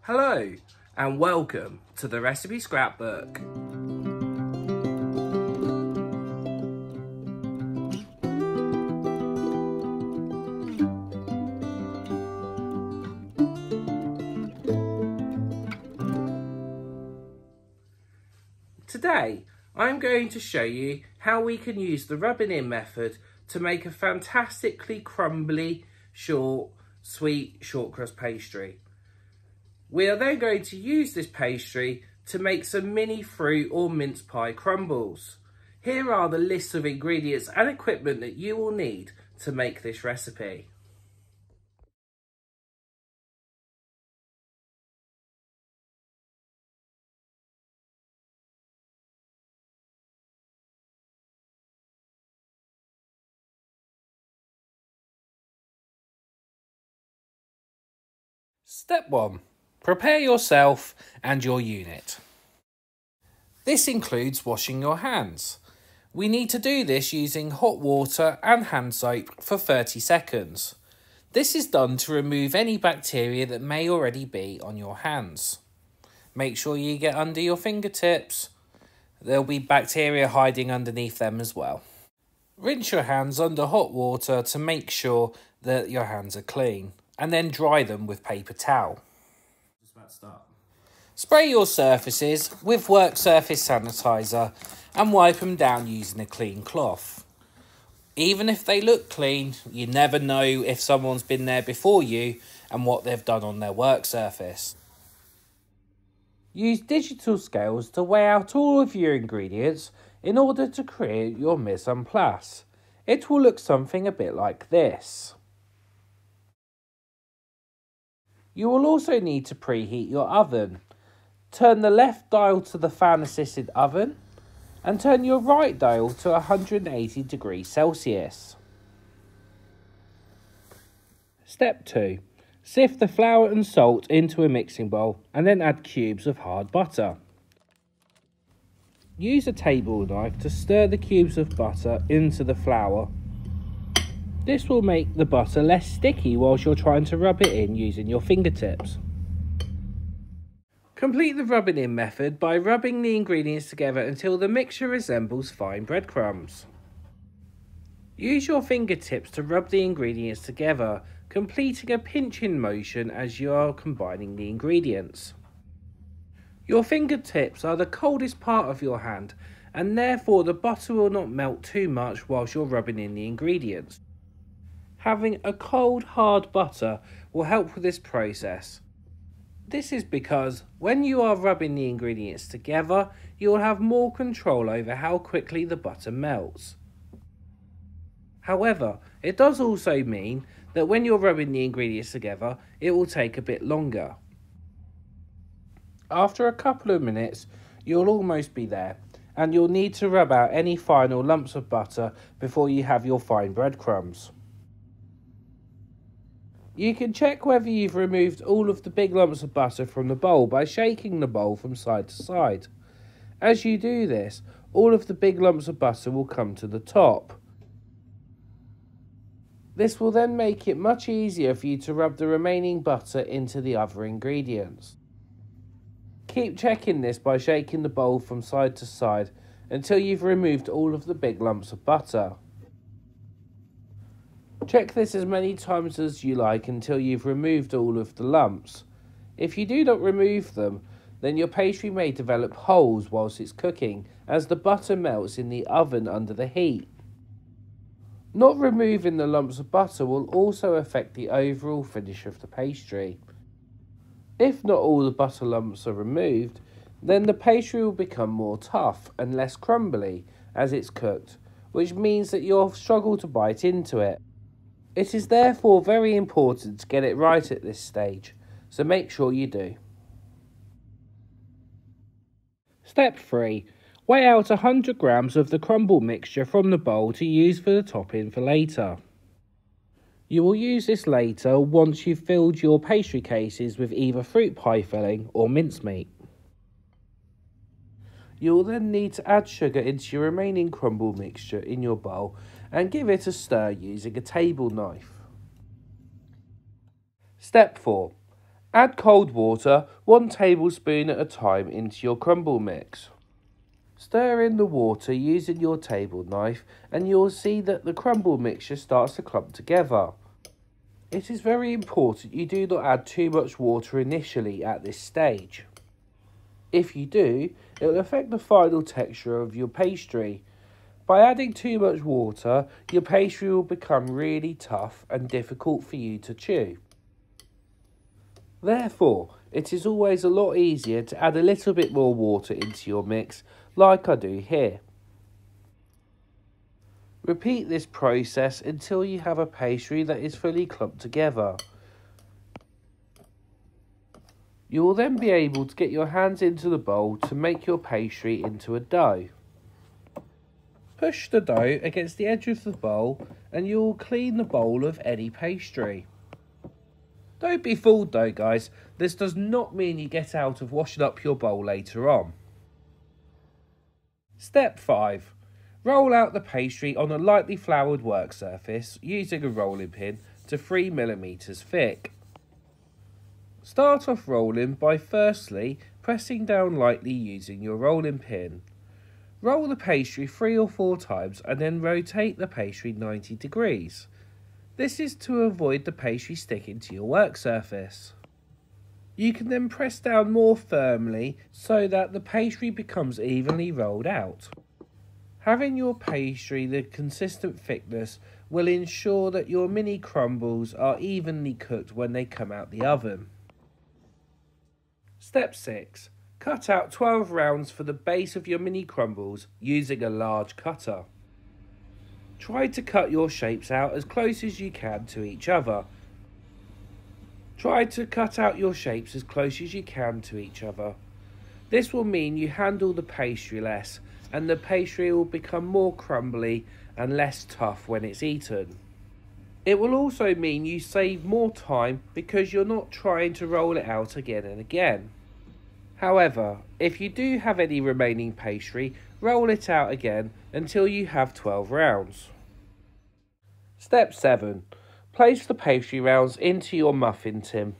Hello and welcome to the Recipe Scrapbook. Today I'm going to show you how we can use the rubbing in method to make a fantastically crumbly, short, sweet short crust pastry. We are then going to use this pastry to make some mini fruit or mince pie crumbles. Here are the lists of ingredients and equipment that you will need to make this recipe. Step 1. Prepare yourself and your unit. This includes washing your hands. We need to do this using hot water and hand soap for 30 seconds. This is done to remove any bacteria that may already be on your hands. Make sure you get under your fingertips. There'll be bacteria hiding underneath them as well. Rinse your hands under hot water to make sure that your hands are clean, and then dry them with paper towel. Spray your surfaces with work surface sanitizer and wipe them down using a clean cloth. Even if they look clean, you never know if someone's been there before you and what they've done on their work surface. Use digital scales to weigh out all of your ingredients in order to create your mise en place. It will look something a bit like this. You will also need to preheat your oven. Turn the left dial to the fan assisted oven and turn your right dial to 180 degrees Celsius. Step 2. Sift the flour and salt into a mixing bowl and then add cubes of hard butter. Use a table knife to stir the cubes of butter into the flour. This will make the butter less sticky whilst you're trying to rub it in using your fingertips. Complete the rubbing in method by rubbing the ingredients together until the mixture resembles fine breadcrumbs. Use your fingertips to rub the ingredients together, completing a pinching motion as you are combining the ingredients. Your fingertips are the coldest part of your hand, and therefore the butter will not melt too much whilst you're rubbing in the ingredients. Having a cold, hard butter will help with this process. This is because when you are rubbing the ingredients together, you will have more control over how quickly the butter melts. However, it does also mean that when you're rubbing the ingredients together, it will take a bit longer. After a couple of minutes, you'll almost be there, and you'll need to rub out any final lumps of butter before you have your fine breadcrumbs. You can check whether you've removed all of the big lumps of butter from the bowl by shaking the bowl from side to side. As you do this, all of the big lumps of butter will come to the top. This will then make it much easier for you to rub the remaining butter into the other ingredients. Keep checking this by shaking the bowl from side to side until you've removed all of the big lumps of butter. Check this as many times as you like until you've removed all of the lumps. If you do not remove them, then your pastry may develop holes whilst it's cooking as the butter melts in the oven under the heat. Not removing the lumps of butter will also affect the overall finish of the pastry. If not all the butter lumps are removed, then the pastry will become more tough and less crumbly as it's cooked, which means that you'll struggle to bite into it. It is therefore very important to get it right at this stage, so make sure you do. Step 3. Weigh out 100 grams of the crumble mixture from the bowl to use for the topping for later. You will use this later once you've filled your pastry cases with either fruit pie filling or mincemeat. You will then need to add sugar into your remaining crumble mixture in your bowl and give it a stir using a table knife. Step 4. Add cold water 1 tablespoon at a time into your crumble mix. Stir in the water using your table knife and you'll see that the crumble mixture starts to clump together. It is very important you do not add too much water initially at this stage. If you do, it will affect the final texture of your pastry. By adding too much water, your pastry will become really tough and difficult for you to chew. Therefore, it is always a lot easier to add a little bit more water into your mix, like I do here. Repeat this process until you have a pastry that is fully clumped together. You will then be able to get your hands into the bowl to make your pastry into a dough. Push the dough against the edge of the bowl and you will clean the bowl of any pastry. Don't be fooled though guys, this does not mean you get out of washing up your bowl later on. Step 5. Roll out the pastry on a lightly floured work surface using a rolling pin to 3mm thick. Start off rolling by firstly pressing down lightly using your rolling pin. Roll the pastry 3 or 4 times and then rotate the pastry 90 degrees. This is to avoid the pastry sticking to your work surface. You can then press down more firmly so that the pastry becomes evenly rolled out. Having your pastry the consistent thickness will ensure that your mini crumbles are evenly cooked when they come out the oven. Step 6. Cut out 12 rounds for the base of your mini crumbles using a large cutter. Try to cut your shapes out as close as you can to each other. This will mean you handle the pastry less and the pastry will become more crumbly and less tough when it's eaten. It will also mean you save more time because you're not trying to roll it out again and again. However, if you do have any remaining pastry, roll it out again until you have 12 rounds. Step 7. Place the pastry rounds into your muffin tin.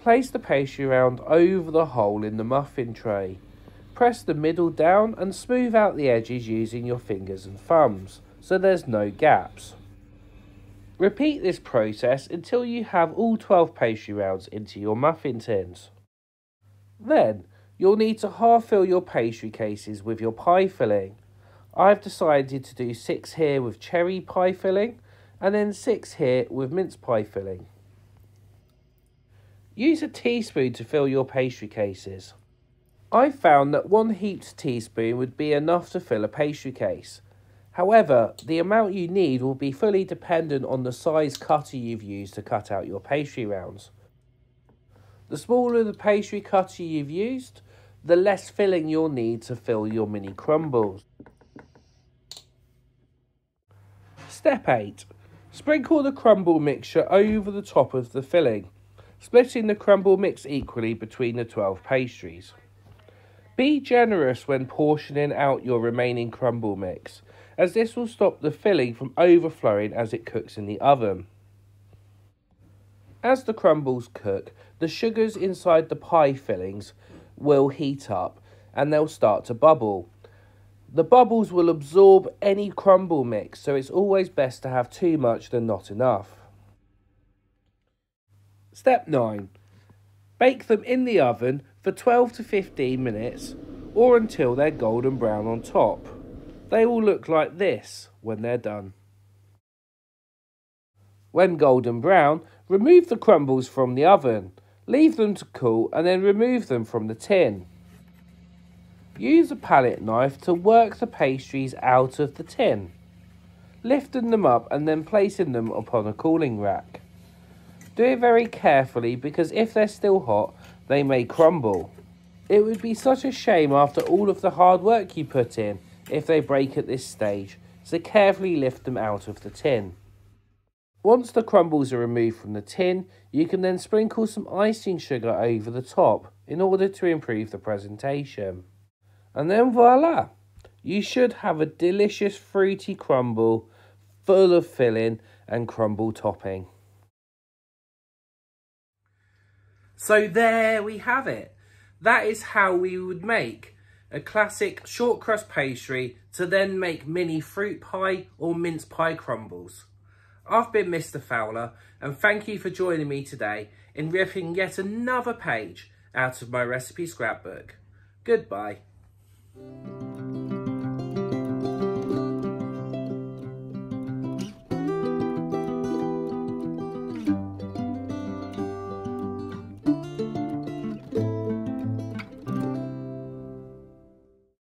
Place the pastry round over the hole in the muffin tray. Press the middle down and smooth out the edges using your fingers and thumbs, so there's no gaps. Repeat this process until you have all 12 pastry rounds into your muffin tins. Then, you'll need to half fill your pastry cases with your pie filling. I've decided to do 6 here with cherry pie filling, and then 6 here with mince pie filling. Use a teaspoon to fill your pastry cases. I found that 1 heaped teaspoon would be enough to fill a pastry case. However, the amount you need will be fully dependent on the size cutter you've used to cut out your pastry rounds. The smaller the pastry cutter you've used, the less filling you'll need to fill your mini crumbles. Step 8. Sprinkle the crumble mixture over the top of the filling, splitting the crumble mix equally between the 12 pastries. Be generous when portioning out your remaining crumble mix, as this will stop the filling from overflowing as it cooks in the oven. As the crumbles cook, the sugars inside the pie fillings will heat up and they'll start to bubble. The bubbles will absorb any crumble mix, so it's always best to have too much than not enough. Step 9. Bake them in the oven for 12 to 15 minutes or until they're golden brown on top. They will look like this when they're done. When golden brown, remove the crumbles from the oven. Leave them to cool and then remove them from the tin. Use a palette knife to work the pastries out of the tin, lifting them up and then placing them upon a cooling rack. Do it very carefully because if they're still hot, they may crumble. It would be such a shame after all of the hard work you put in if they break at this stage, so carefully lift them out of the tin. Once the crumbles are removed from the tin, you can then sprinkle some icing sugar over the top in order to improve the presentation. And then voila! You should have a delicious fruity crumble full of filling and crumble topping. So there we have it. That is how we would make a classic short crust pastry to then make mini fruit pie or mince pie crumbles. I've been Mr. Fowler, and thank you for joining me today in ripping yet another page out of my recipe scrapbook. Goodbye.